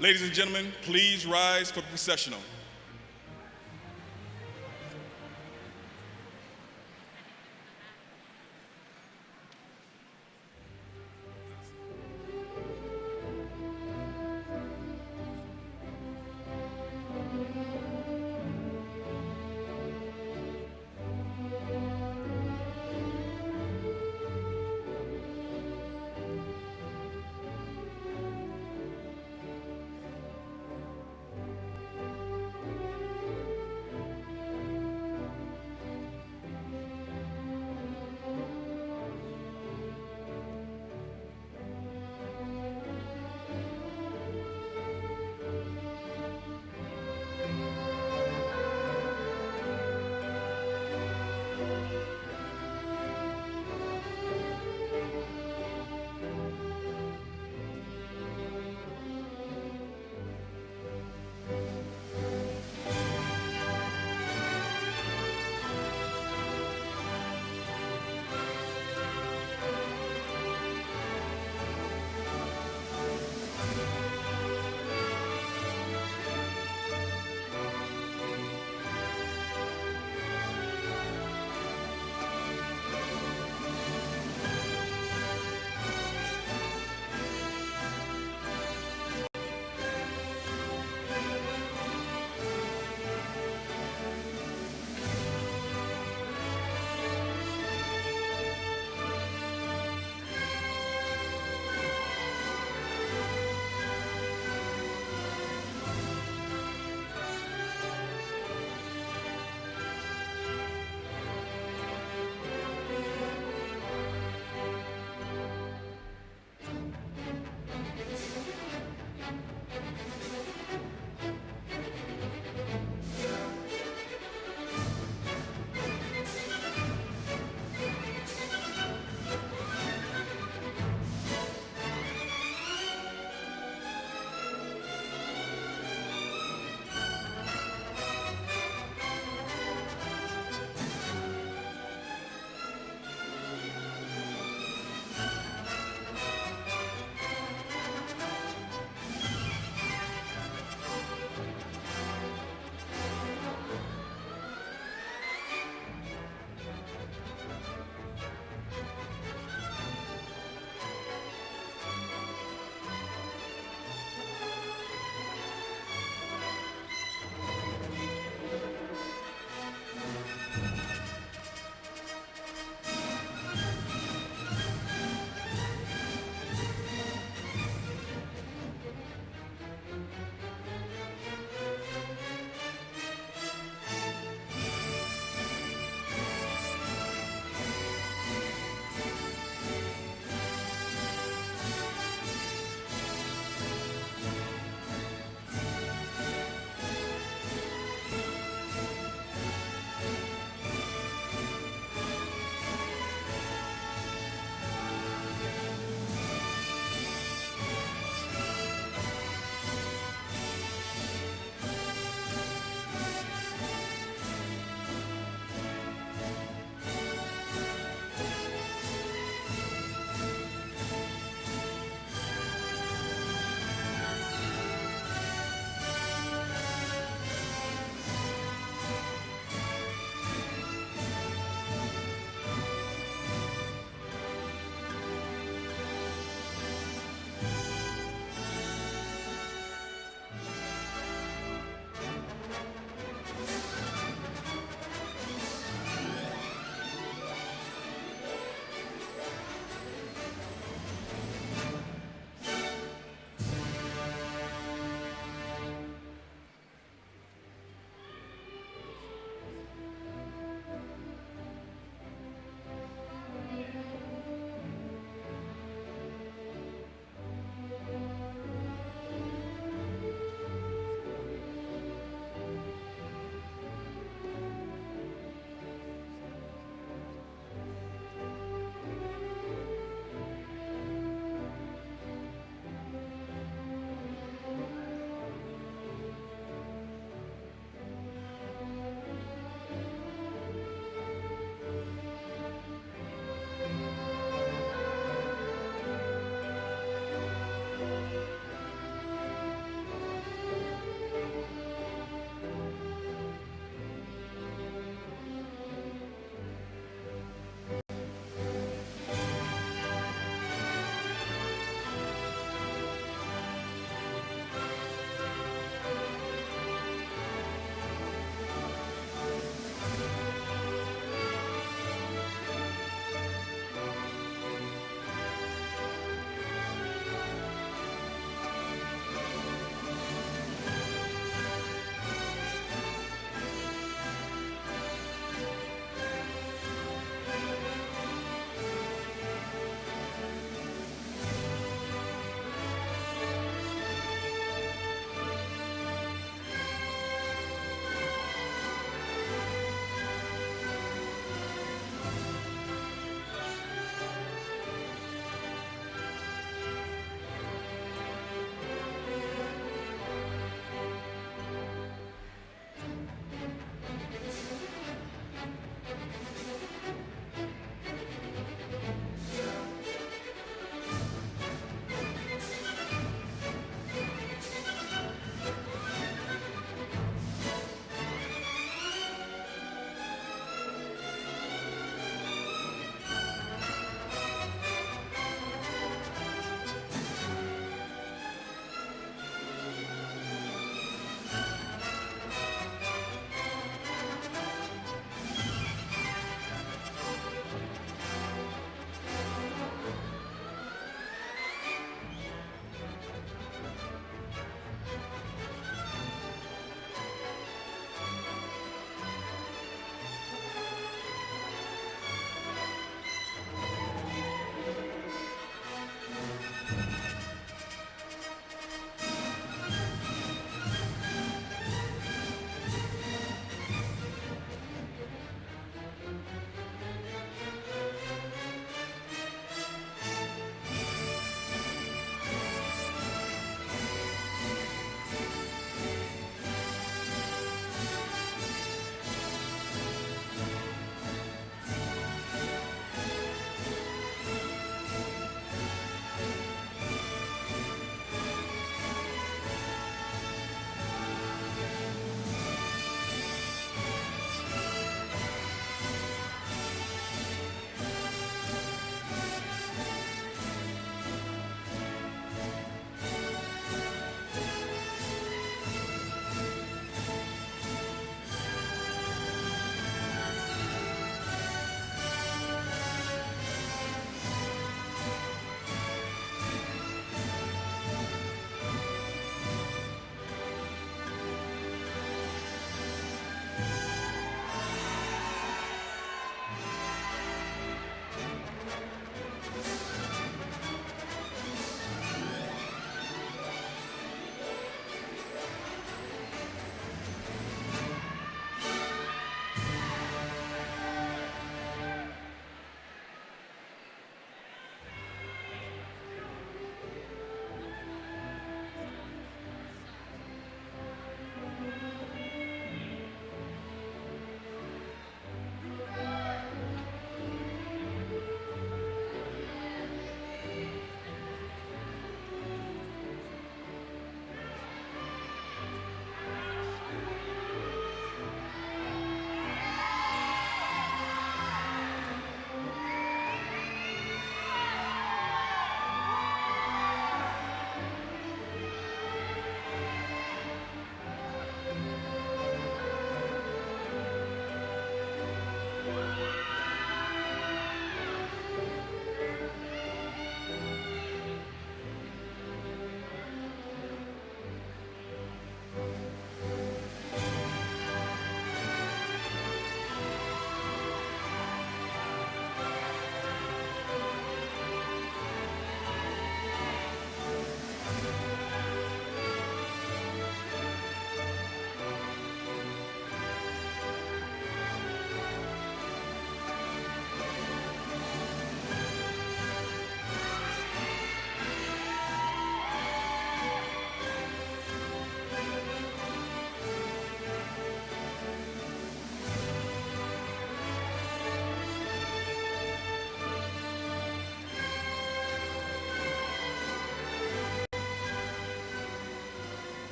Ladies and gentlemen, please rise for the processional.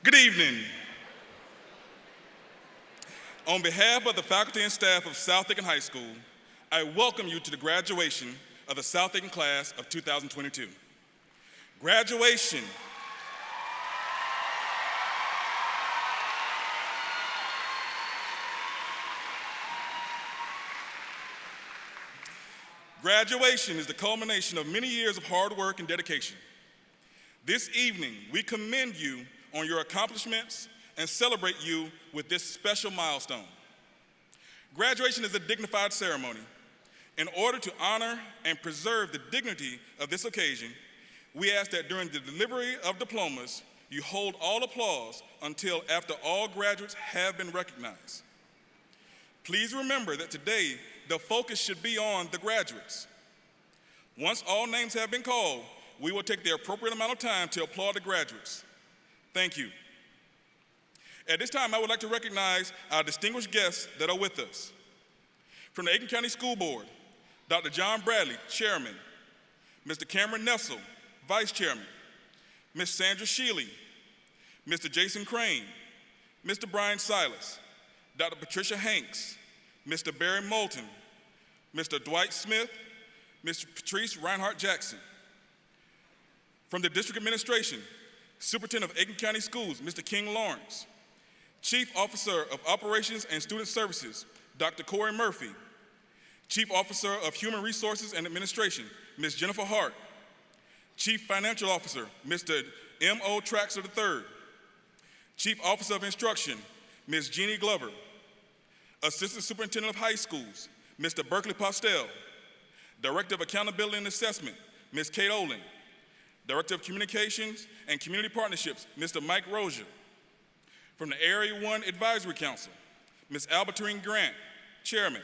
Good evening. On behalf of the faculty and staff of South Aiken High School, I welcome you to the graduation of the South Aiken class of 2022. Graduation. Graduation is the culmination of many years of hard work and dedication. This evening, we commend you on your accomplishments and celebrate you with this special milestone. Graduation is a dignified ceremony. In order to honor and preserve the dignity of this occasion, we ask that during the delivery of diplomas, you hold all applause until after all graduates have been recognized. Please remember that today, the focus should be on the graduates. Once all names have been called, we will take the appropriate amount of time to applaud the graduates. Thank you. At this time, I would like to recognize our distinguished guests that are with us. From the Aiken County School Board, Dr. John Bradley, Chairman, Mr. Cameron Nessel, Vice Chairman, Ms. Sandra Shealy, Mr. Jason Crane, Mr. Brian Silas, Dr. Patricia Hanks, Mr. Barry Moulton, Mr. Dwight Smith, Mr. Patrice Reinhardt Jackson. From the District Administration, Superintendent of Aiken County Schools, Mr. King Lawrence, Chief Officer of Operations and Student Services, Dr. Corey Murphy, Chief Officer of Human Resources and Administration, Ms. Jennifer Hart, Chief Financial Officer, Mr. M.O. Traxler III, Chief Officer of Instruction, Ms. Jeannie Glover, Assistant Superintendent of High Schools, Mr. Berkeley Postel, Director of Accountability and Assessment, Ms. Kate Olin, Director of Communications and Community Partnerships, Mr. Mike Rozier. From the Area 1 Advisory Council, Ms. Albertine Grant, Chairman,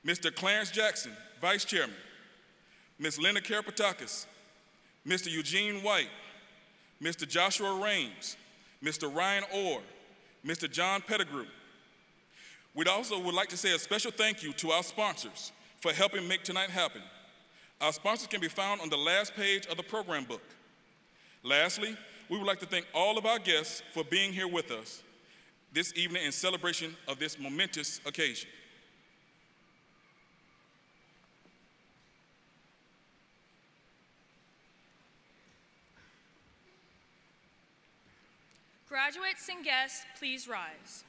Mr. Clarence Jackson, Vice Chairman, Ms. Linda Karapatakis, Mr. Eugene White, Mr. Joshua Raines, Mr. Ryan Orr, Mr. John Pettigrew. We'd also would like to say a special thank you to our sponsors for helping make tonight happen. Our sponsors can be found on the last page of the program book. Lastly, we would like to thank all of our guests for being here with us this evening in celebration of this momentous occasion. Graduates and guests, please rise.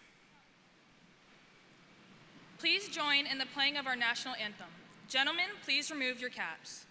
Please join in the playing of our national anthem. Gentlemen, please remove your caps.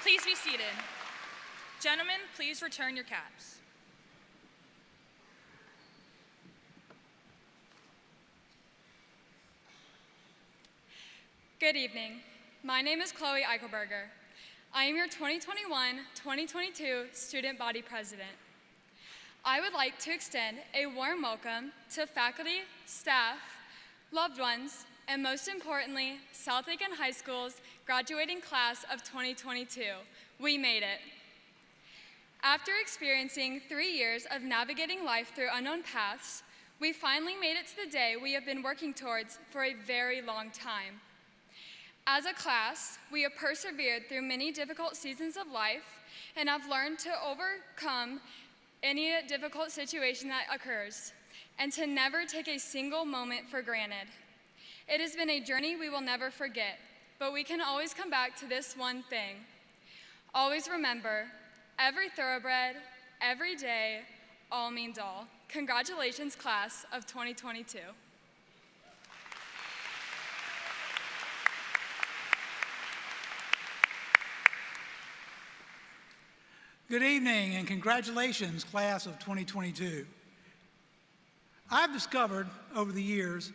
Please be seated. Gentlemen, please return your caps. Good evening. My name is Chloe Eichelberger. I am your 2021-2022 Student Body President. I would like to extend a warm welcome to faculty, staff, loved ones, and most importantly, South Aiken High School's graduating class of 2022. We made it. After experiencing 3 years of navigating life through unknown paths, we finally made it to the day we have been working towards for a very long time. As a class, we have persevered through many difficult seasons of life and I've learned to overcome any difficult situation that occurs and to never take a single moment for granted. It has been a journey we will never forget, but we can always come back to this one thing. Always remember, every thoroughbred, every day, all means all. Congratulations, class of 2022. Good evening and congratulations, class of 2022. I've discovered over the years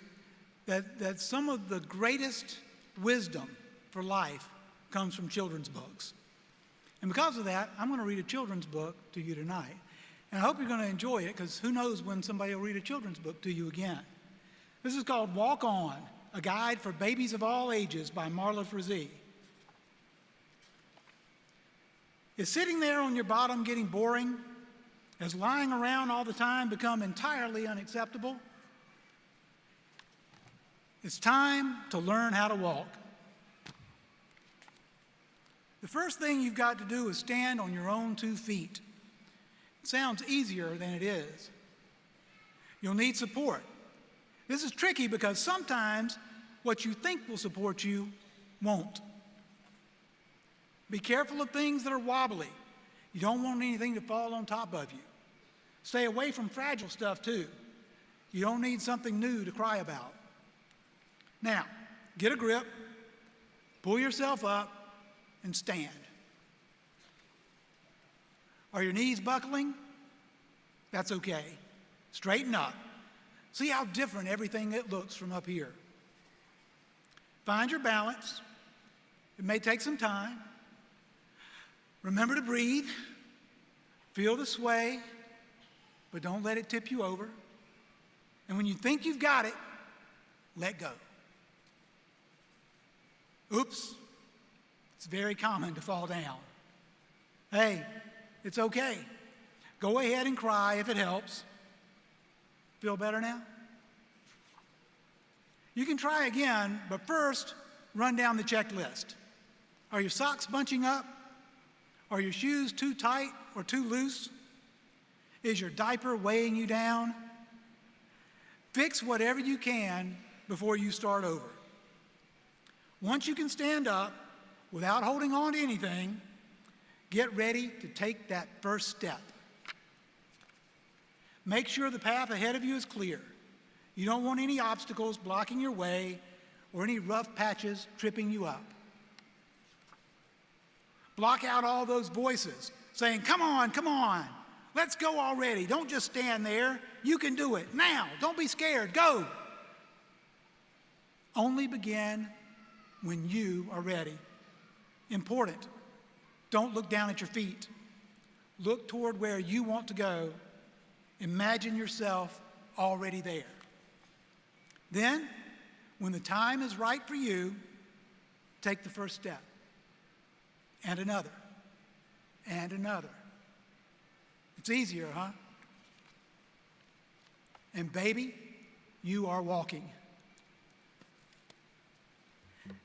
that some of the greatest wisdom for life comes from children's books. And because of that, I'm going to read a children's book to you tonight. And I hope you're going to enjoy it, because who knows when somebody will read a children's book to you again. This is called Walk On, a guide for babies of all ages by Marla Frazee. Is sitting there on your bottom getting boring? Has lying around all the time become entirely unacceptable? It's time to learn how to walk. The first thing you've got to do is stand on your own 2 feet. It sounds easier than it is. You'll need support. This is tricky because sometimes what you think will support you won't. Be careful of things that are wobbly. You don't want anything to fall on top of you. Stay away from fragile stuff too. You don't need something new to cry about. Now, get a grip, pull yourself up, and stand. Are your knees buckling? That's okay. Straighten up. See how different everything looks from up here. Find your balance. It may take some time. Remember to breathe. Feel the sway, but don't let it tip you over. And when you think you've got it, let go. Oops. It's very common to fall down. Hey, it's okay. Go ahead and cry if it helps. Feel better now? You can try again, but first, run down the checklist. Are your socks bunching up? Are your shoes too tight or too loose? Is your diaper weighing you down? Fix whatever you can before you start over. Once you can stand up without holding on to anything, get ready to take that first step. Make sure the path ahead of you is clear. You don't want any obstacles blocking your way or any rough patches tripping you up. Block out all those voices saying, come on, let's go already. Don't just stand there. You can do it. Now, don't be scared. Go. Only begin when you are ready. Important. Don't look down at your feet. Look toward where you want to go. Imagine yourself already there. Then, when the time is right for you, take the first step. And another. And another. It's easier, huh? And baby, you are walking.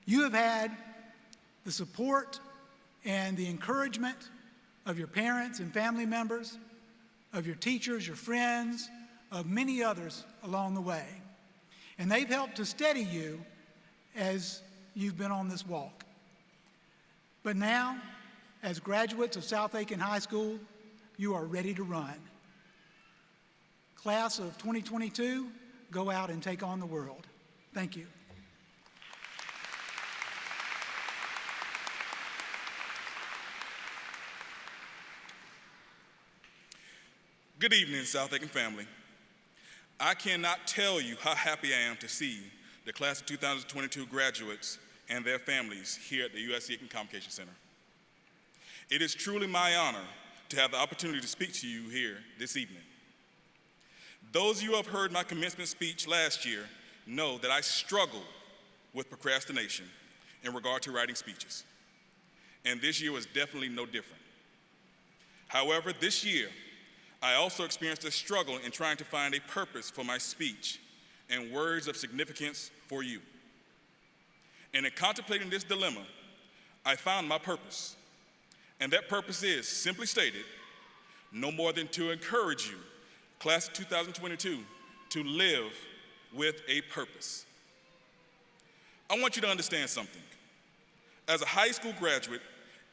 You have had the support and the encouragement of your parents and family members, of your teachers, your friends, of many others along the way. And they've helped to steady you as you've been on this walk. But now, as graduates of South Aiken High School, you are ready to run. Class of 2022, go out and take on the world. Thank you. Good evening, South Aiken family. I cannot tell you how happy I am to see the class of 2022 graduates and their families here at the USC Aiken Convocation Center. It is truly my honor to have the opportunity to speak to you here this evening. Those of you who have heard my commencement speech last year know that I struggled with procrastination in regard to writing speeches. And this year was definitely no different. However, this year, I also experienced a struggle in trying to find a purpose for my speech and words of significance for you. And in contemplating this dilemma, I found my purpose. And that purpose is, simply stated, no more than to encourage you, class of 2022, to live with a purpose. I want you to understand something. As a high school graduate,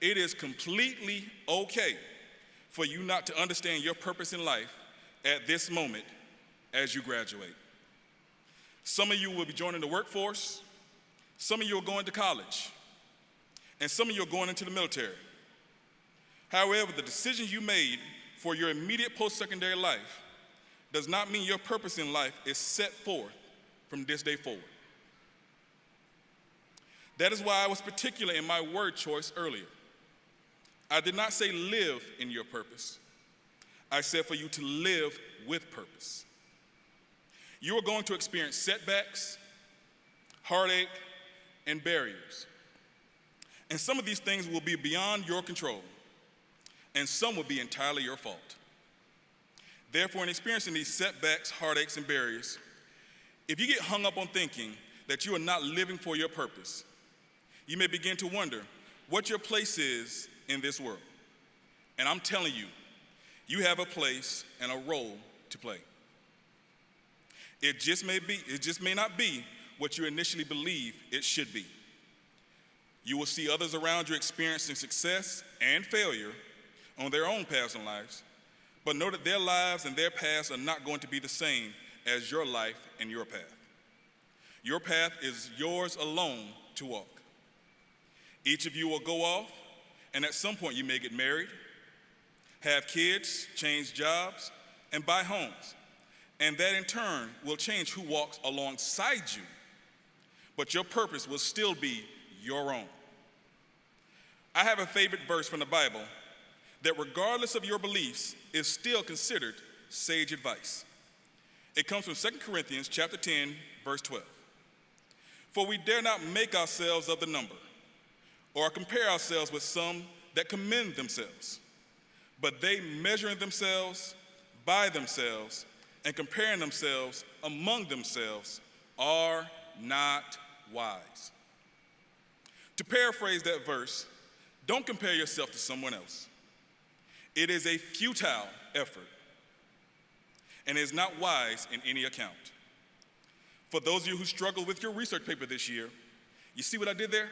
it is completely okay for you not to understand your purpose in life at this moment as you graduate. Some of you will be joining the workforce, some of you are going to college, and some of you are going into the military. However, the decisions you made for your immediate post-secondary life does not mean your purpose in life is set forth from this day forward. That is why I was particular in my word choice earlier. I did not say live in your purpose. I said for you to live with purpose. You are going to experience setbacks, heartache, and barriers. And some of these things will be beyond your control, and some will be entirely your fault. Therefore, in experiencing these setbacks, heartaches, and barriers, if you get hung up on thinking that you are not living for your purpose, you may begin to wonder what your place is in this world. And I'm telling you, you have a place and a role to play. It just may not be what you initially believe it should be. You will see others around you experiencing success and failure on their own paths in lives, but know that their lives and their paths are not going to be the same as your life and your path. Your path is yours alone to walk. Each of you will go off, and at some point you may get married, have kids, change jobs, and buy homes. And that in turn will change who walks alongside you. But your purpose will still be your own. I have a favorite verse from the Bible that regardless of your beliefs is still considered sage advice. It comes from 2 Corinthians chapter 10, verse 12. For we dare not make ourselves of the number, or compare ourselves with some that commend themselves. But they measuring themselves by themselves and comparing themselves among themselves are not wise. To paraphrase that verse, don't compare yourself to someone else. It is a futile effort and is not wise in any account. For those of you who struggle with your research paper this year, you see what I did there?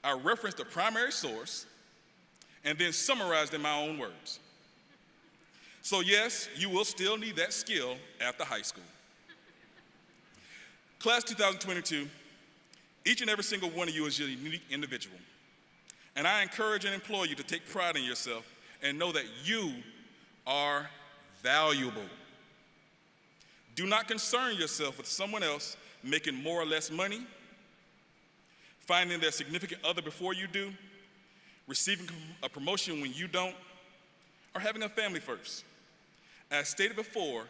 I referenced the primary source and then summarized in my own words. So yes, you will still need that skill after high school. Class 2022, each and every single one of you is a unique individual. And I encourage and implore you to take pride in yourself and know that you are valuable. Do not concern yourself with someone else making more or less money, finding their significant other before you do, receiving a promotion when you don't, or having a family first. As stated before,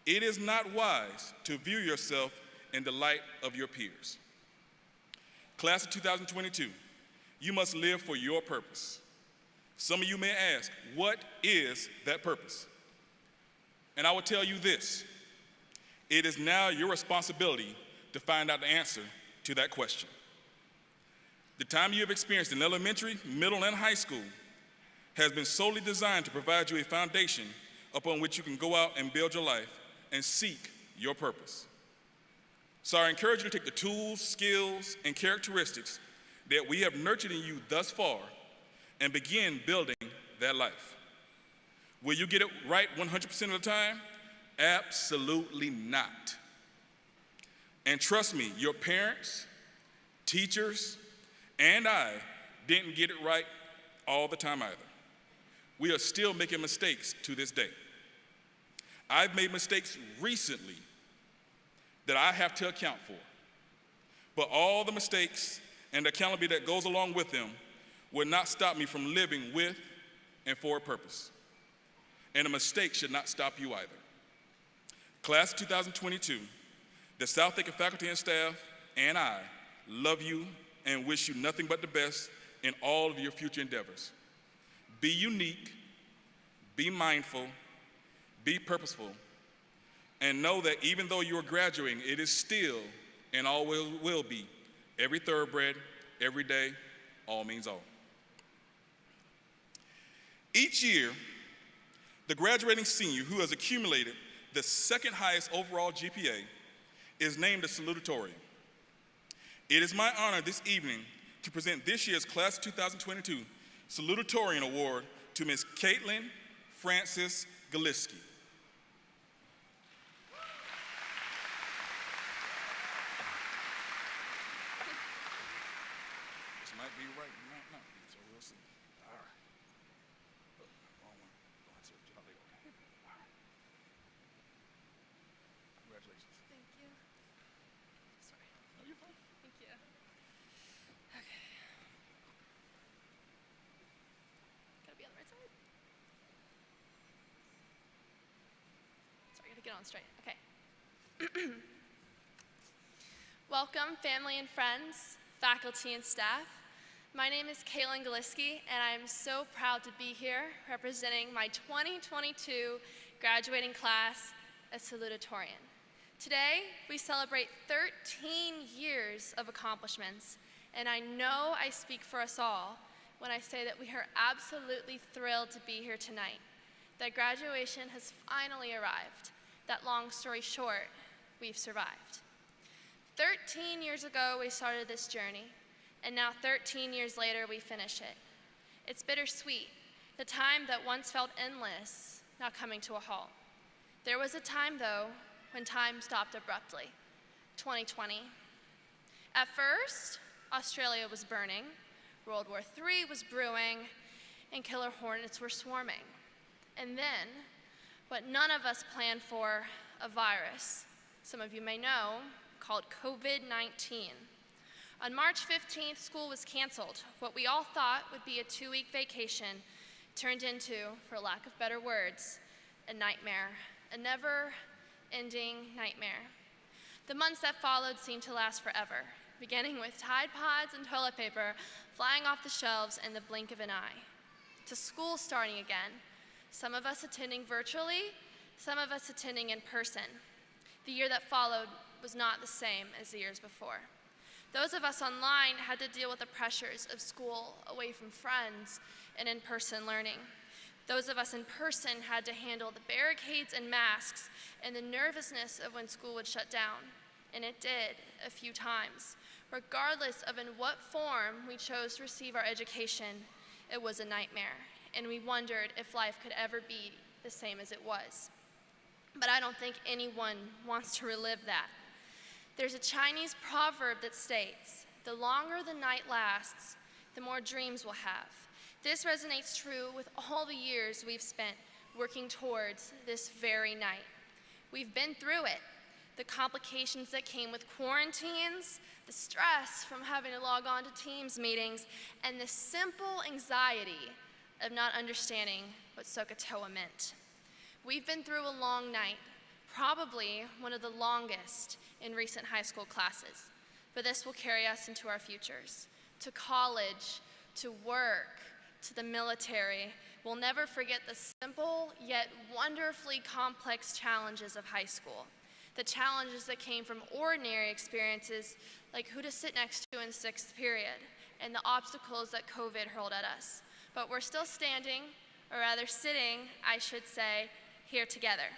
it is not wise to view yourself in the light of your peers. Class of 2022, you must live for your purpose. Some of you may ask, what is that purpose? And I will tell you this, it is now your responsibility to find out the answer to that question. The time you have experienced in elementary, middle, and high school has been solely designed to provide you a foundation upon which you can go out and build your life and seek your purpose. So I encourage you to take the tools, skills, and characteristics that we have nurtured in you thus far and begin building that life. Will you get it right 100% of the time? Absolutely not. And trust me, your parents, teachers, and I didn't get it right all the time either. We are still making mistakes to this day. I've made mistakes recently that I have to account for. But all the mistakes and the accountability that goes along with them will not stop me from living with and for a purpose. And a mistake should not stop you either. Class of 2022, the South Aiken faculty and staff and I love you and wish you nothing but the best in all of your future endeavors. Be unique, be mindful, be purposeful, and know that even though you are graduating, it is still and always will be every thoroughbred, every day, all means all. Each year, the graduating senior who has accumulated the second highest overall GPA is named a salutatorian. It is my honor this evening to present this year's Class of 2022 Salutatorian Award to Ms. Caitlin Francis Galiski. This might be right, it might not be, so we'll see. All right. Oh, wrong one. Oh, that's it. Okay. All right. Congratulations. Thank you. Sorry. No, you're fine. Thank you. Okay. Gotta be on the right side. Sorry, gotta get on straight. Okay. Welcome, family and friends, faculty and staff. My name is Caitlin Galiski, and I'm so proud to be here representing my 2022 graduating class as Salutatorian. Today, we celebrate 13 years of accomplishments, and I know I speak for us all when I say that we are absolutely thrilled to be here tonight, that graduation has finally arrived, that long story short, we've survived. 13 years ago, we started this journey, and now 13 years later, we finish it. It's bittersweet, the time that once felt endless, now coming to a halt. There was a time, though, when time stopped abruptly, 2020. At first, Australia was burning, World War III was brewing, and killer hornets were swarming. And then, what none of us planned for, a virus, some of you may know, called COVID-19. On March 15th, school was canceled. What we all thought would be a 2-week vacation turned into, for lack of better words, a nightmare, a never-ending nightmare. The months that followed seemed to last forever, beginning with Tide Pods and toilet paper flying off the shelves in the blink of an eye, to school starting again, some of us attending virtually, some of us attending in person. The year that followed was not the same as the years before. Those of us online had to deal with the pressures of school away from friends and in-person learning. Those of us in person had to handle the barricades and masks and the nervousness of when school would shut down. And it did a few times. Regardless of in what form we chose to receive our education, it was a nightmare. And we wondered if life could ever be the same as it was. But I don't think anyone wants to relive that. There's a Chinese proverb that states, "The longer the night lasts, the more dreams we'll have." This resonates true with all the years we've spent working towards this very night. We've been through it. The complications that came with quarantines, the stress from having to log on to Teams meetings, and the simple anxiety of not understanding what SOHCAHTOA meant. We've been through a long night, probably one of the longest in recent high school classes, but this will carry us into our futures, to college, to work, to the military. We'll never forget the simple yet wonderfully complex challenges of high school, the challenges that came from ordinary experiences like who to sit next to in 6th period, and the obstacles that COVID hurled at us. But we're still standing, or rather sitting, I should say, here together.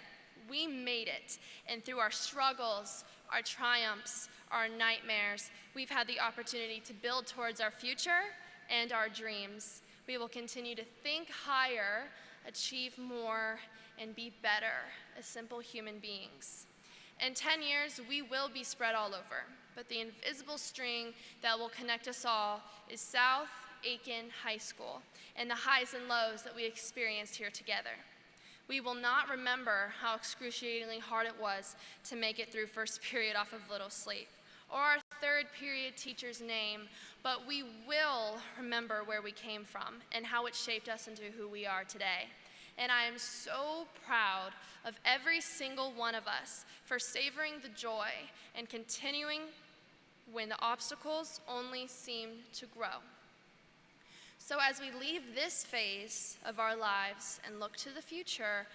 We made it, and through our struggles, our triumphs, our nightmares, we've had the opportunity to build towards our future and our dreams. We will continue to think higher, achieve more, and be better as simple human beings. In 10 years, we will be spread all over, but the invisible string that will connect us all is South Aiken High School and the highs and lows that we experienced here together. We will not remember how excruciatingly hard it was to make it through first period off of little sleep, or our third period teacher's name, but we will remember where we came from and how it shaped us into who we are today. And I am so proud of every single one of us for savoring the joy and continuing when the obstacles only seem to grow. So as we leave this phase of our lives and look to the future,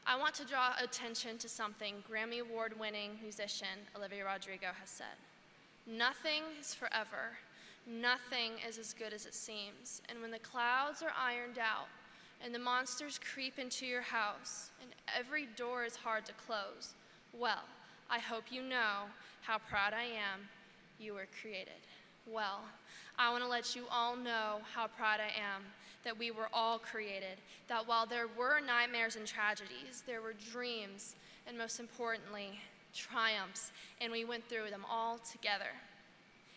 I want to draw attention to something Grammy Award-winning musician Olivia Rodrigo has said. Nothing is forever. Nothing is as good as it seems. And when the clouds are ironed out, and the monsters creep into your house, and every door is hard to close, well, I hope you know how proud I am you were created. Well, I want to let you all know how proud I am that we were all created, that while there were nightmares and tragedies, there were dreams, and most importantly, triumphs, and we went through them all together.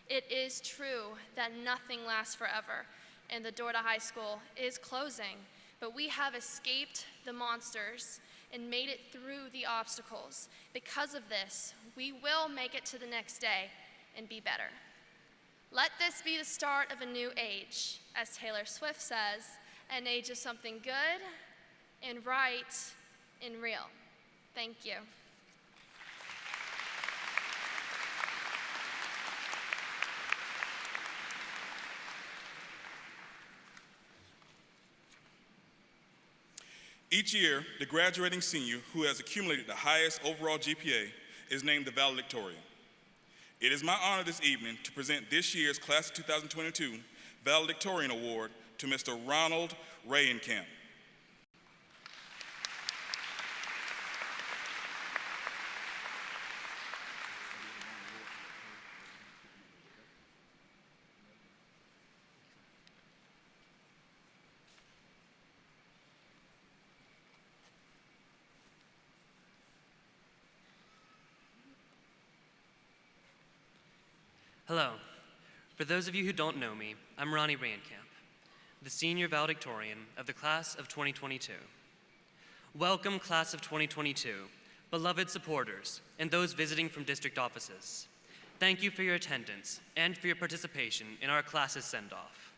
It is true that nothing lasts forever, and the door to high school is closing, but we have escaped the monsters and made it through the obstacles. Because of this, we will make it to the next day and be better. Let this be the start of a new age, as Taylor Swift says, an age of something good and right and real. Thank you. Each year, the graduating senior who has accumulated the highest overall GPA is named the Valedictorian. It is my honor this evening to present this year's Class of 2022 Valedictorian Award to Mr. Ronald Aiken. Hello. For those of you who don't know me, I'm Ronnie Randkamp, the senior valedictorian of the class of 2022. Welcome, class of 2022, beloved supporters, and those visiting from district offices. Thank you for your attendance and for your participation in our class's send-off.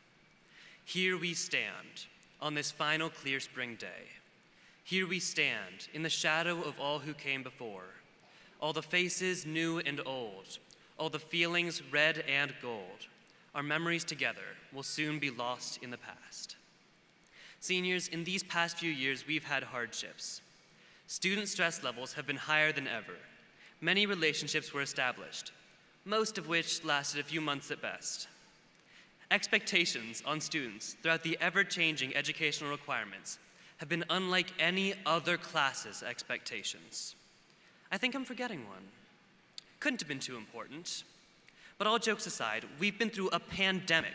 Here we stand on this final clear spring day. Here we stand in the shadow of all who came before, all the faces new and old, all the feelings red and gold. Our memories together will soon be lost in the past. Seniors, in these past few years, we've had hardships. Student stress levels have been higher than ever. Many relationships were established, most of which lasted a few months at best. Expectations on students throughout the ever-changing educational requirements have been unlike any other class's expectations. I think I'm forgetting one. Couldn't have been too important. But all jokes aside, we've been through a pandemic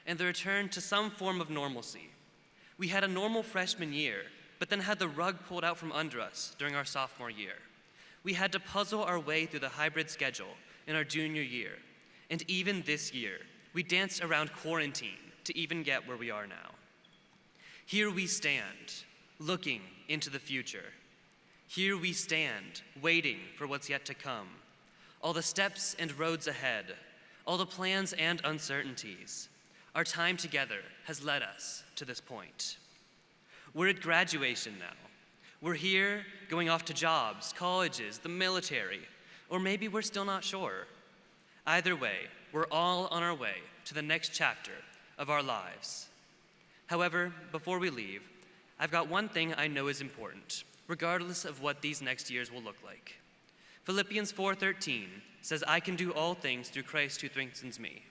and the return to some form of normalcy. We had a normal freshman year, but then had the rug pulled out from under us during our sophomore year. We had to puzzle our way through the hybrid schedule in our junior year. And even this year, we danced around quarantine to even get where we are now. Here we stand, looking into the future. Here we stand, waiting for what's yet to come. All the steps and roads ahead, all the plans and uncertainties. Our time together has led us to this point. We're at graduation now. We're here going off to jobs, colleges, the military, or maybe we're still not sure. Either way, we're all on our way to the next chapter of our lives. However, before we leave, I've got one thing I know is important, regardless of what these next years will look like. Philippians 4:13 says, I can do all things through Christ who strengthens me.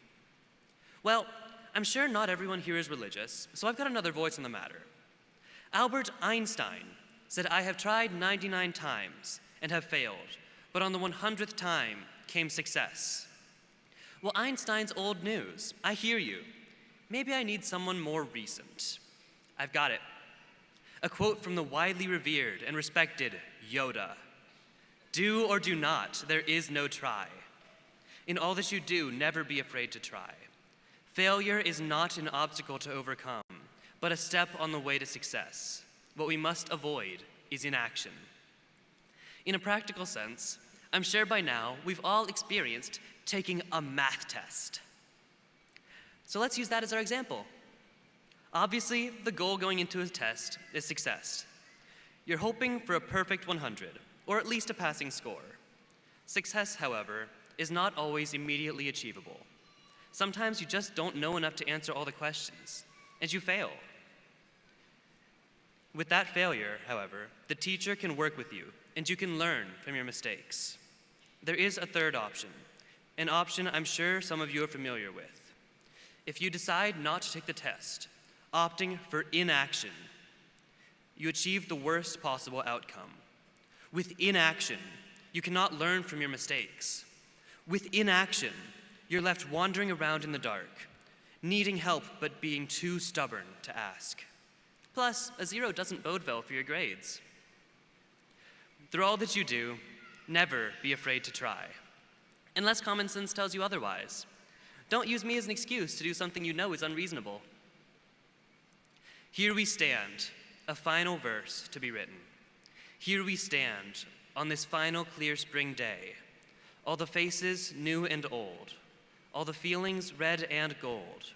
Well, I'm sure not everyone here is religious, so I've got another voice on the matter. Albert Einstein said, I have tried 99 times and have failed, but on the 100th time came success. Well, Einstein's old news. I hear you. Maybe I need someone more recent. I've got it. A quote from the widely revered and respected Yoda. Do or do not, there is no try. In all that you do, never be afraid to try. Failure is not an obstacle to overcome, but a step on the way to success. What we must avoid is inaction. In a practical sense, I'm sure by now we've all experienced taking a math test. So let's use that as our example. Obviously, the goal going into a test is success. You're hoping for a perfect 100. Or at least a passing score. Success, however, is not always immediately achievable. Sometimes you just don't know enough to answer all the questions, and you fail. With that failure, however, the teacher can work with you, and you can learn from your mistakes. There is a third option, an option I'm sure some of you are familiar with. If you decide not to take the test, opting for inaction, you achieve the worst possible outcome. With inaction, you cannot learn from your mistakes. With inaction, you're left wandering around in the dark, needing help but being too stubborn to ask. Plus, a 0 doesn't bode well for your grades. Through all that you do, never be afraid to try, unless common sense tells you otherwise. Don't use me as an excuse to do something you know is unreasonable. Here we stand, a final verse to be written. Here we stand on this final clear spring day, all the faces new and old, all the feelings red and gold.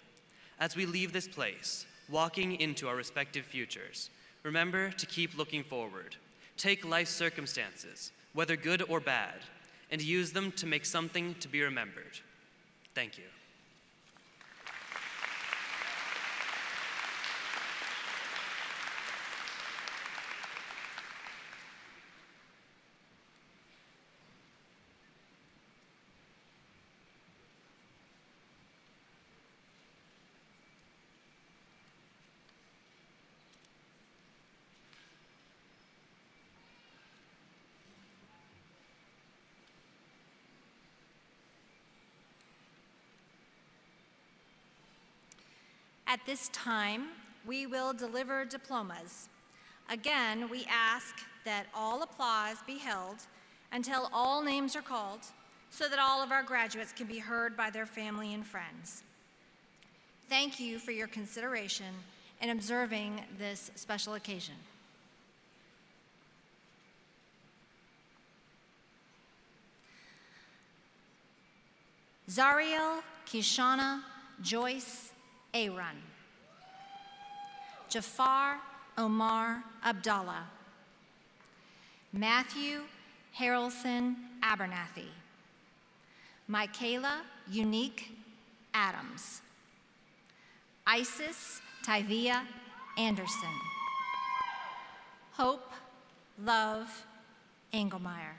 As we leave this place, walking into our respective futures, remember to keep looking forward. Take life's circumstances, whether good or bad, and use them to make something to be remembered. Thank you. At this time, we will deliver diplomas. Again, we ask that all applause be held until all names are called so that all of our graduates can be heard by their family and friends. Thank you for your consideration in observing this special occasion. Zariel Kishana Joyce Aaron. Jafar Omar Abdallah. Matthew Harrelson Abernathy. Michaela Unique Adams. Isis Tyvia Anderson. Hope Love Engelmeyer.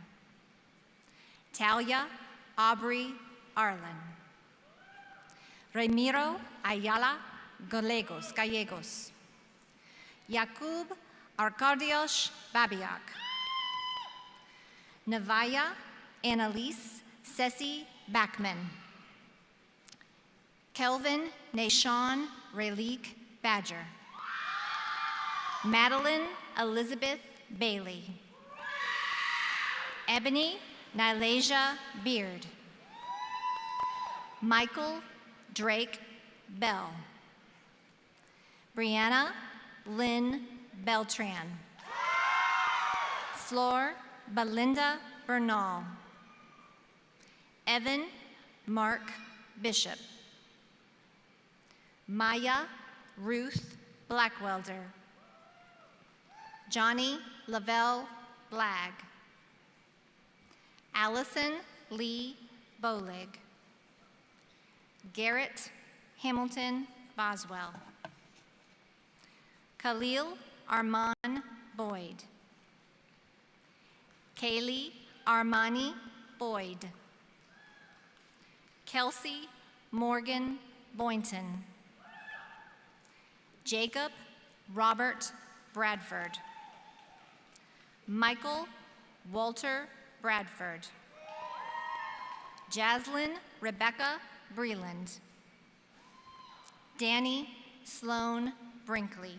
Talia Aubrey Arlen. Ramiro Ayala Gallegos. Jakub Arkadiusz Babiak. Navaya Annalise Ceci Backman. Kelvin Nashon Rayleek Badger. Madeline Elizabeth Bailey. Ebony Nylasia Beard. Michael Drake Bell. Brianna Lynn Beltran. Flor Belinda Bernal. Evan Mark Bishop. Maya Ruth Blackwelder. Johnny Lavelle Blagg. Allison Lee Bolig. Garrett Hamilton Boswell. Khalil Arman Boyd. Kaylee Armani Boyd. Kelsey Morgan Boynton. Jacob Robert Bradford. Michael Walter Bradford. Jaslyn Rebecca Breland. Danny Sloan Brinkley.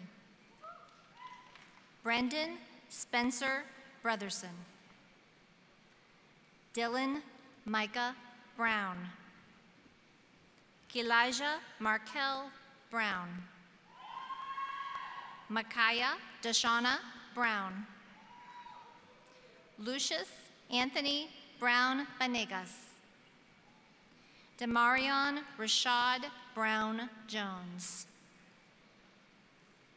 Brendan Spencer Brotherson. Dylan Micah Brown. Kelijah Markel Brown. Micaiah Deshauna Brown. Lucius Anthony Brown Banegas. Demarion Rashad Brown Jones.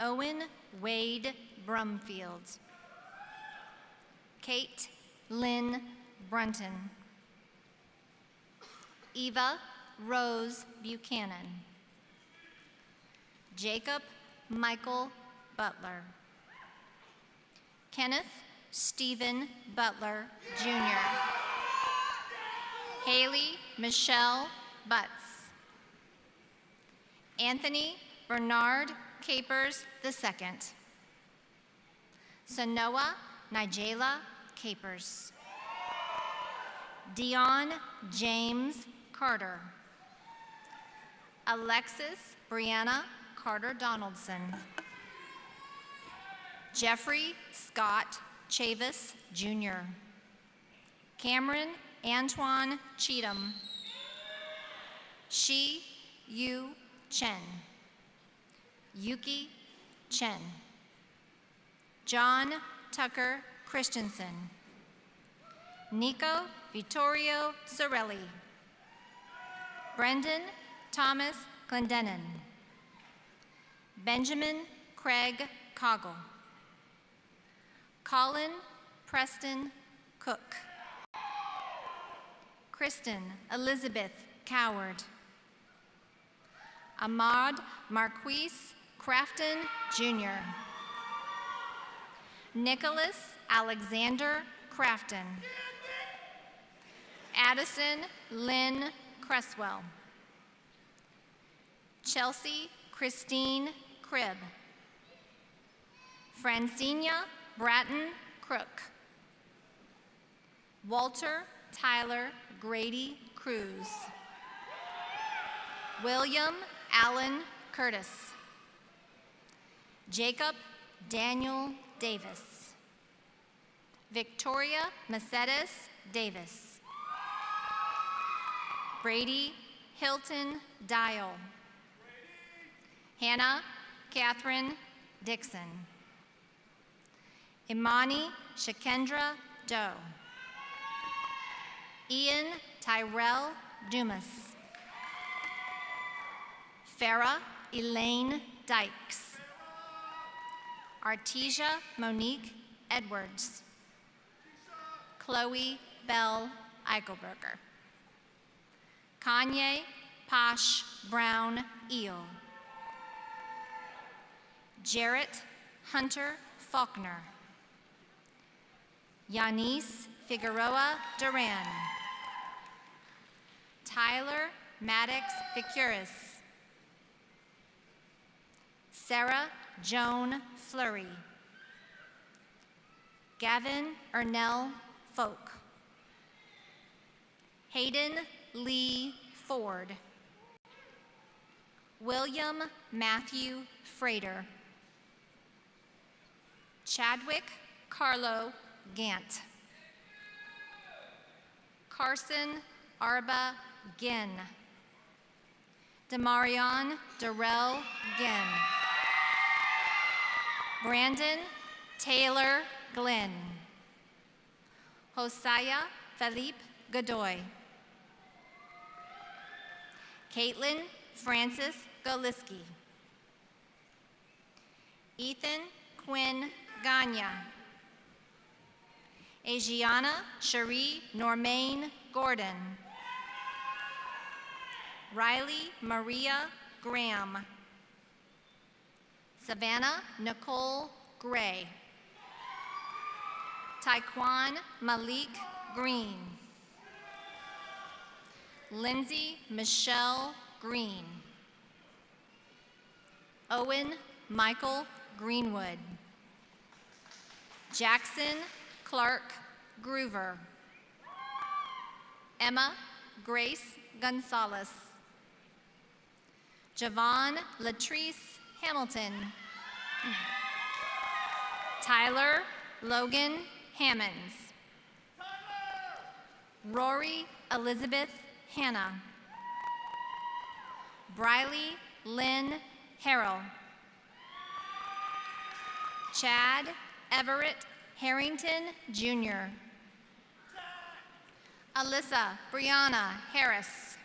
Owen Wade Brumfield. Kate Lynn Brunton. Eva Rose Buchanan. Jacob Michael Butler. Kenneth Stephen Butler, Jr. Haley Michelle Butts. Anthony Bernard Capers II. Sanoa Nigella Capers. Dion James Carter. Alexis Brianna Carter Donaldson. Jeffrey Scott Chavis Jr. Cameron Antoine Cheatham. Shi Yu Chen. Yuki Chen. John Tucker Christensen. Nico Vittorio Sorelli. Brendan Thomas Glendenin. Benjamin Craig Coggle. Colin Preston Cook. Kristen Elizabeth Coward. Ahmad Marquise Crafton Jr. Nicholas Alexander Crafton. Addison Lynn Cresswell. Chelsea Christine Cribb. Francina Bratton Crook. Walter Tyler Grady Cruz. William Allen Curtis. Jacob Daniel Davis. Victoria Mercedes Davis. Brady Hilton Dial. Hannah Catherine Dixon. Imani Shakendra Doe. Ian Tyrell Dumas. Farah Elaine Dykes. Artesia Monique Edwards. Chloe Bell Eichelberger. Kanye Posh Brown Eel. Jarrett Hunter Faulkner. Yanis Figueroa Duran. Tyler Maddox Vicuris. Sarah Joan Fleury. Gavin Ernell Folk. Hayden Lee Ford. William Matthew Frater. Chadwick Carlo Gant. Carson Arba Ginn. Demarion Darrell Ginn. Brandon Taylor Glenn. Hosea Philippe Godoy. Caitlin Francis Goliski. Ethan Quinn Ganya. Asiana Cherie Normaine Gordon. Riley Maria Graham. Savannah Nicole Gray. Taekwon Malik Green. Lindsay Michelle Green. Owen Michael Greenwood. Jackson Clark Groover. Emma Grace Gonzalez. Javon Latrice Hamilton. Tyler Logan Hammonds. Rory Elizabeth Hannah. Briley Lynn Harrell. Chad Everett Harrington Jr. Alyssa Brianna Harris.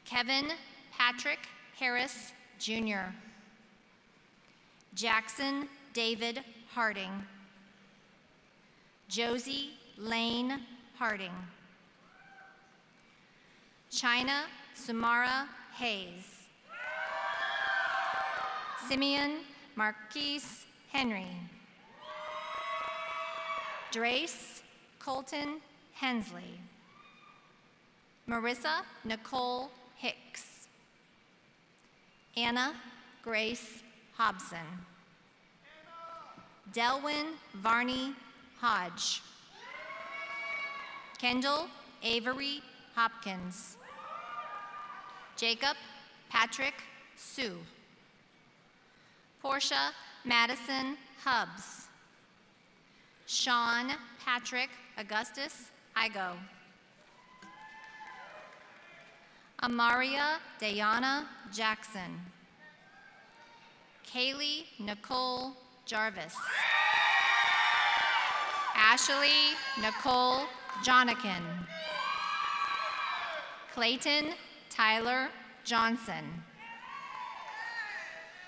Kevin Patrick Harris Jr. Jackson David Harding. Josie Lane Harding. China Sumara Hayes. Simeon Marquise Henry. Drace Colton Hensley. Marissa Nicole Hicks. Anna Grace Hobson. Delwyn Varney Hodge. Kendall Avery Hopkins. Jacob Patrick Sue. Portia Madison Hubbs. Sean Patrick Augustus Igo. Amaria Dayana Jackson. Kaylee Nicole Jarvis. Ashley Nicole Jonikin. Clayton Tyler Johnson.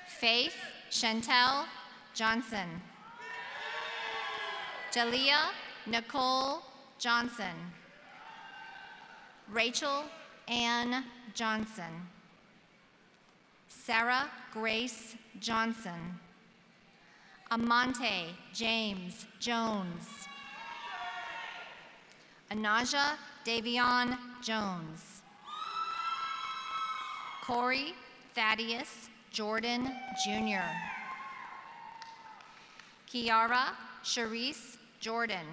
Faith Chantel Johnson. Jalea Nicole Johnson. Rachel Ann Johnson. Sarah Grace Johnson. Amante James Jones. Anaja Davion Jones. Corey Thaddeus Jordan Jr. Kiara Charisse Jordan.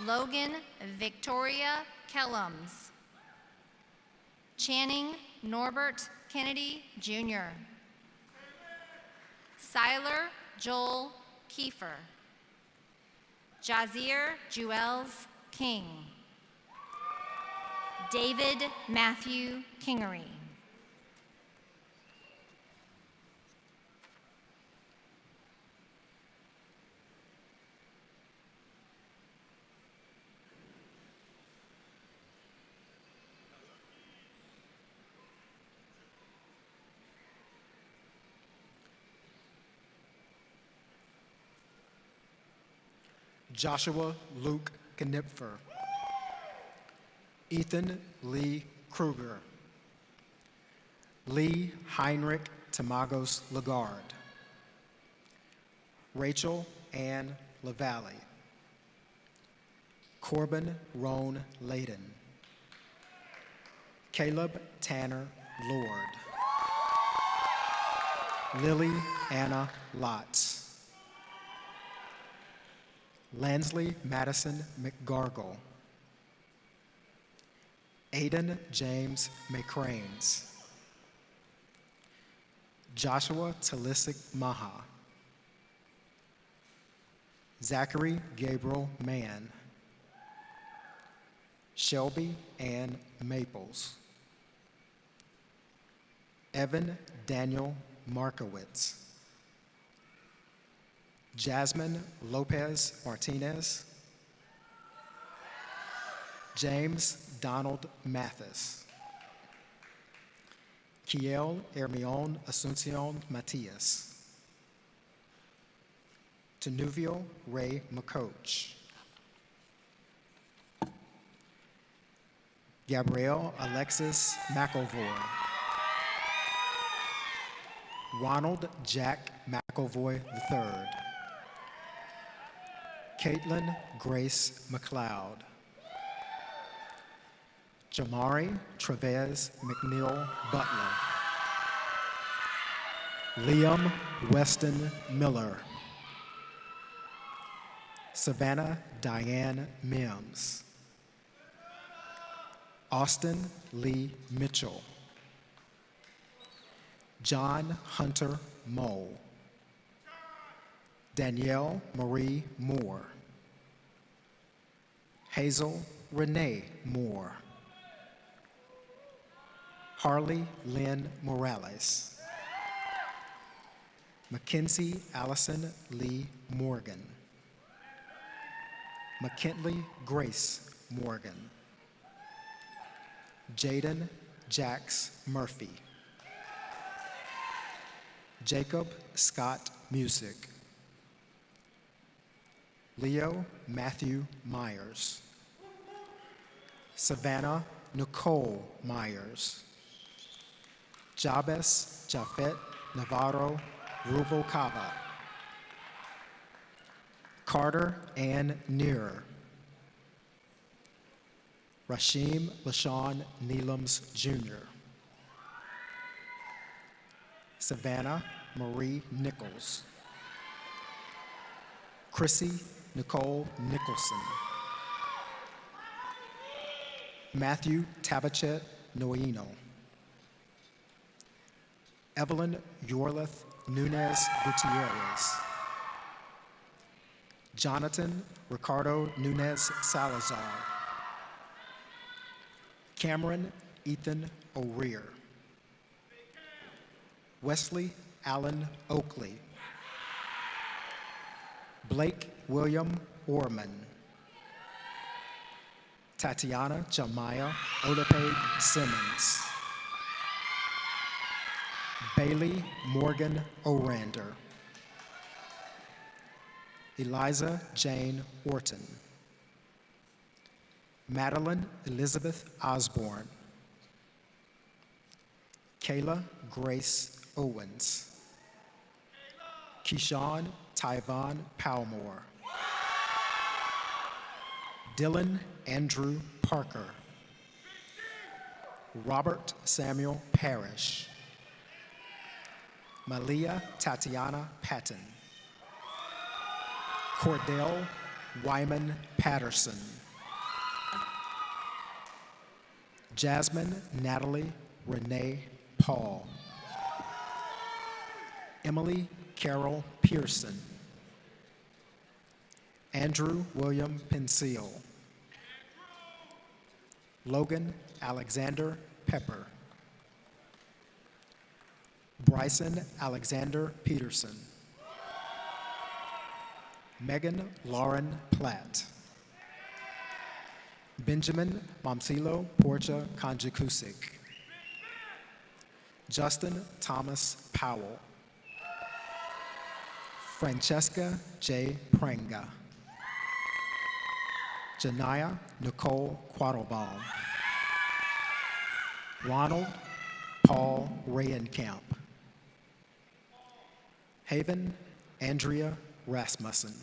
Logan Victoria Kellums. Channing Norbert Kennedy Jr. Siler Joel Kiefer. Jazir Jewels King. David Matthew Kingery. Joshua Luke Knipfer. Ethan Lee Kruger. Lee Heinrich Tamagos Lagarde. Rachel Ann LaValle. Corbin Roan Layden. Caleb Tanner Lord. Lily Anna Lotz. Lansley Madison McGargle. Aiden James McCranes. Joshua Talisic Maha. Zachary Gabriel Mann. Shelby Ann Maples. Evan Daniel Markowitz. Jasmine Lopez Martinez. James Donald Mathis. Kiel Hermione Asuncion Matias. Tenuvio Ray McCoach. Gabrielle Alexis McElvoy. Ronald Jack McElvoy III. Caitlin Grace McLeod. Jamari Trevez McNeil Butler. Liam Weston Miller. Savannah Diane Mims. Austin Lee Mitchell. John Hunter Mole. Danielle Marie Moore. Hazel Renee Moore. Harley Lynn Morales. Mackenzie Allison Lee Morgan. McKinley Grace Morgan. Jaden Jax Murphy. Jacob Scott Music. Leo Matthew Myers. Savannah Nicole Myers. Jabez Jafet Navarro Rubalcaba. Carter Ann Nearer. Rashim LaShawn Neelums Jr. Savannah Marie Nichols. Chrissy Nicole Nicholson. Matthew Tavachet Noino. Evelyn Yorlith Nunez Gutierrez. Jonathan Ricardo Nunez Salazar. Cameron Ethan O'Rear. Wesley Allen Oakley. Blake William Orman. Tatiana Jamaya Olape Simmons. Bailey Morgan Orander. Eliza Jane Orton. Madeline Elizabeth Osborne. Kayla Grace Owens. Keyshawn Tyvon Palmore. Dylan Andrew Parker. Robert Samuel Parrish. Malia Tatiana Patton. Cordell Wyman Patterson. Jasmine Natalie Renee Paul. Emily Carol Pearson. Andrew William Pensil. Logan Alexander Pepper. Bryson Alexander Peterson. Megan Lauren Platt. Benjamin Momsilo Porcha Conjacusic. Justin Thomas Powell. Francesca J. Prenga. Janaya Nicole Quattlebaum. Ronald Paul Rayenkamp. Haven Andrea Rasmussen.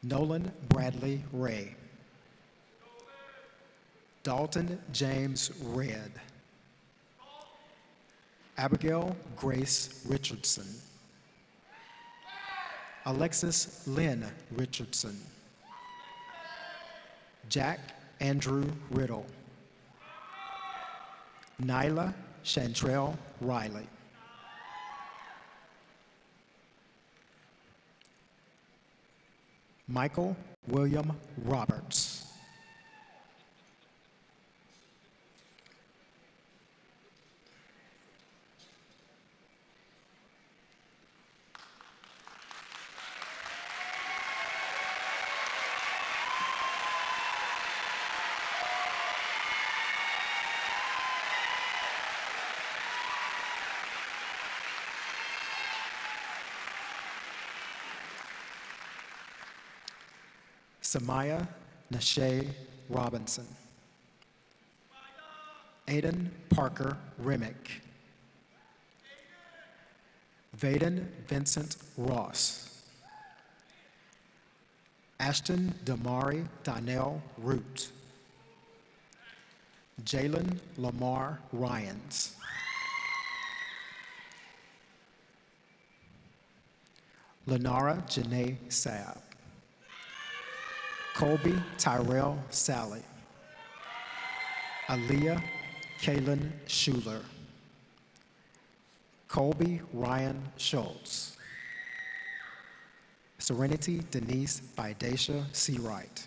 Nolan Bradley Ray. Dalton James Red. Abigail Grace Richardson. Alexis Lynn Richardson. Jack Andrew Riddle. Nyla Chantrell Riley. Michael William Roberts. Samaya Nashay Robinson. Aiden Parker Remick. Vaden Vincent Ross. Ashton Damari Donnell Root. Jalen Lamar Ryans. Lenara Janae Saab. Colby Tyrell Sally. Aaliyah Kaylin Schuler. Colby Ryan Schultz. Serenity Denise Bidasha Seawright.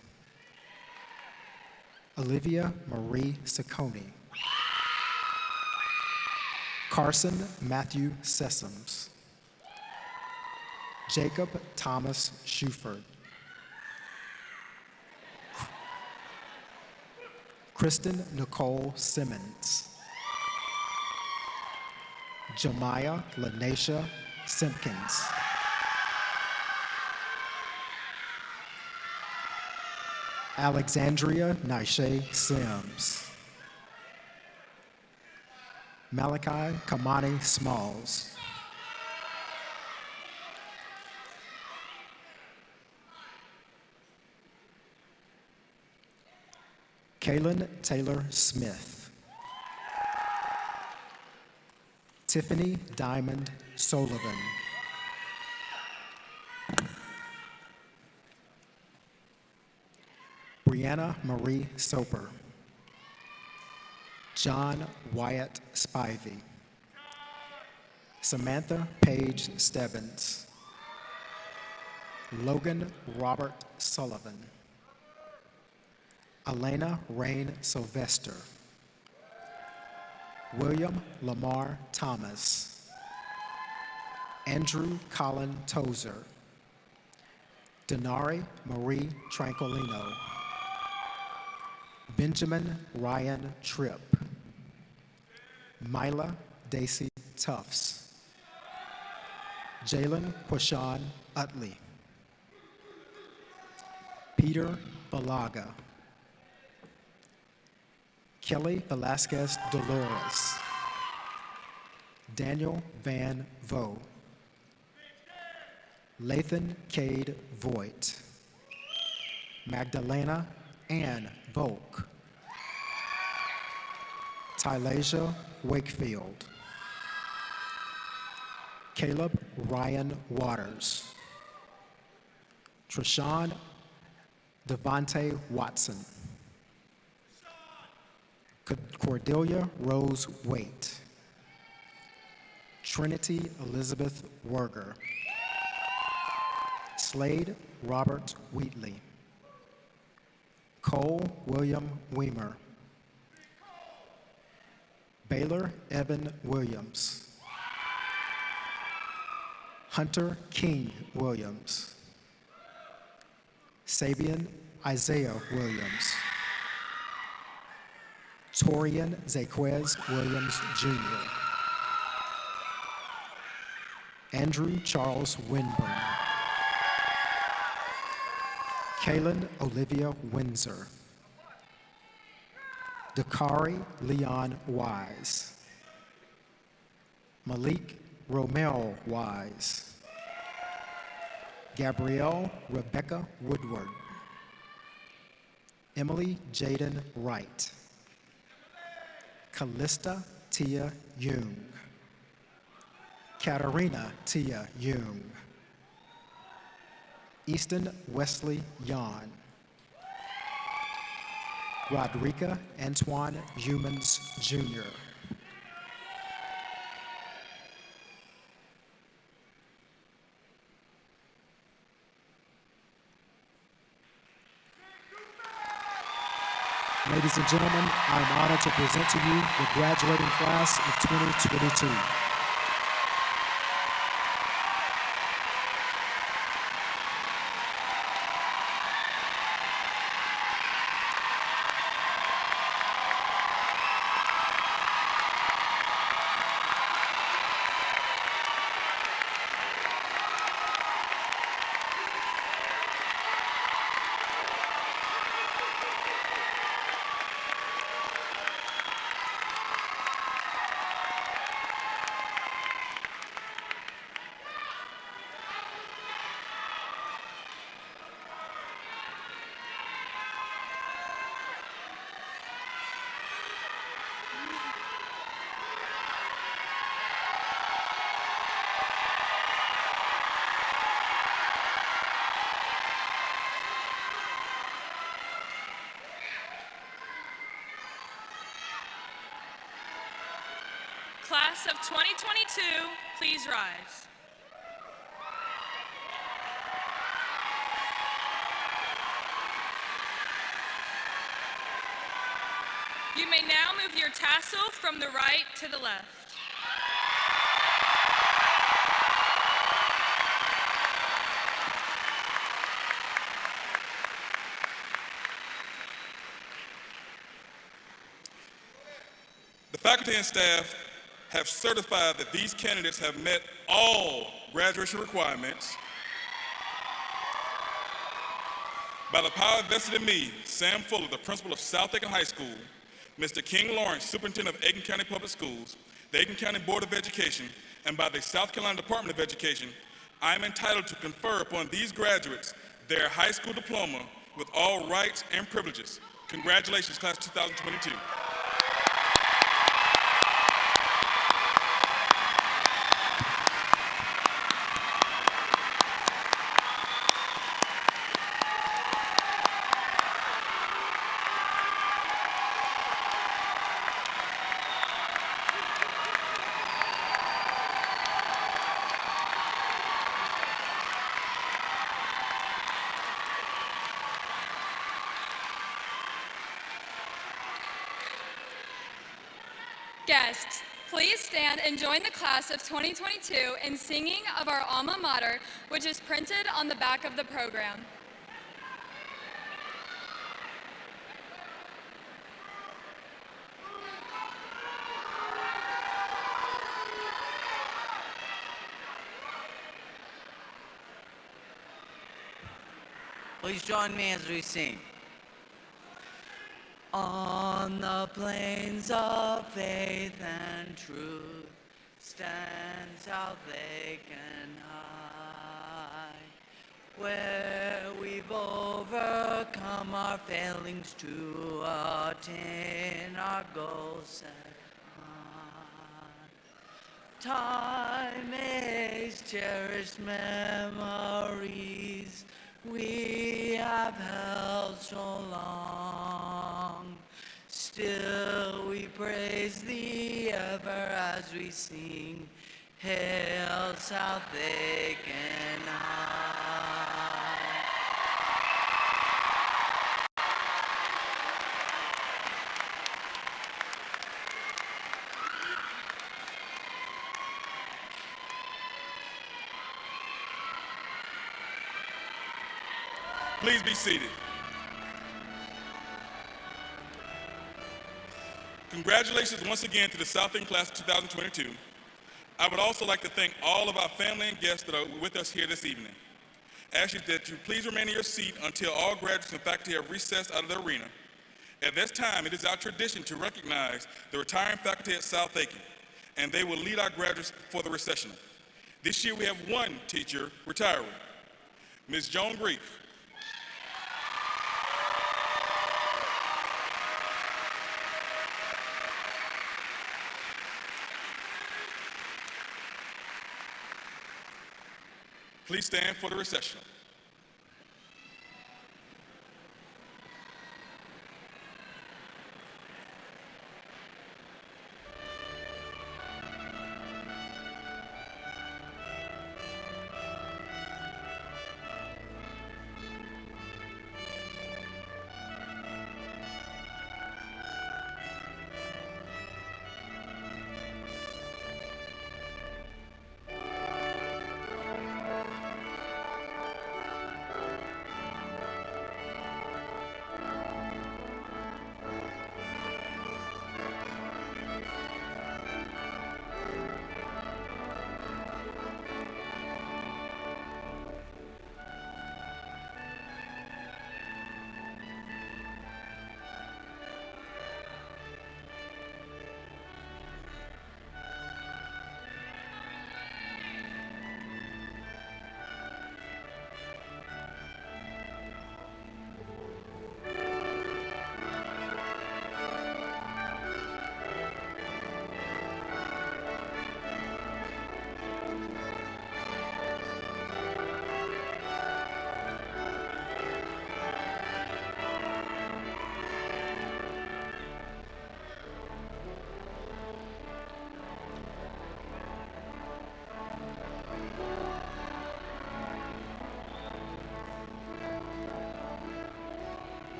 Olivia Marie Saccone. Carson Matthew Sessoms. Jacob Thomas Shuford. Kristen Nicole Simmons. Jemiah Lanesha Simpkins. Alexandria Nisha Sims. Malachi Kamani Smalls. Kaylin Taylor Smith. Tiffany Diamond Sullivan. Brianna Marie Soper. John Wyatt Spivey. Samantha Paige Stebbins. Logan Robert Sullivan. Elena Rain Sylvester. William Lamar Thomas. Andrew Colin Tozer. Denari Marie Tranquilino. Benjamin Ryan Tripp. Mila Daisy Tufts. Jalen Quashawn Utley. Peter Balaga. Kelly Velasquez Dolores. Daniel Van Vo. Lathan Cade Voigt. Magdalena Ann Volk. Tylasia Wakefield. Caleb Ryan Waters. Treshawn Devontae Watson. Cordelia Rose Waite. Trinity Elizabeth Werger. Slade Robert Wheatley. Cole William Weimer. Baylor Evan Williams. Hunter King Williams. Sabian Isaiah Williams. Torian Zaquez Williams Jr. Andrew Charles Winburn. Kaylin Olivia Windsor. Dakari Leon Wise. Malik Romel Wise. Gabrielle Rebecca Woodward. Emily Jaden Wright. Callista Tia Jung. Katarina Tia Jung. Easton Wesley Yon. Rodrika Antoine Humans Jr. Ladies and gentlemen, I'm honored to present to you the graduating class of 2022. Class of 2022, please rise. You may now move your tassel from the right to the left. The faculty and staff have certified that these candidates have met all graduation requirements. By the power vested in me, Sam Fuller, the principal of South Aiken High School, Mr. King Lawrence, superintendent of Aiken County Public Schools, the Aiken County Board of Education, and by the South Carolina Department of Education, I am entitled to confer upon these graduates their high school diploma with all rights and privileges. Congratulations, class of 2022. Guests, please stand and join the class of 2022 in singing of our alma mater, which is printed on the back of the program. Please join me as we sing. On the plains of faith and truth stands South Aiken high, where we've overcome our failings to attain our goals set high. Time is cherished memories we have held so long. Still we praise thee ever as we sing, Hail South Aiken high. Please be seated. Congratulations once again to the South Aiken class of 2022. I would also like to thank all of our family and guests that are with us here this evening. I ask you that you please remain in your seat until all graduates and faculty have recessed out of the arena. At this time, it is our tradition to recognize the retiring faculty at South Aiken, and they will lead our graduates for the recessional. This year we have one teacher retiring, Ms. Joan Grief. Please stand for the recessional.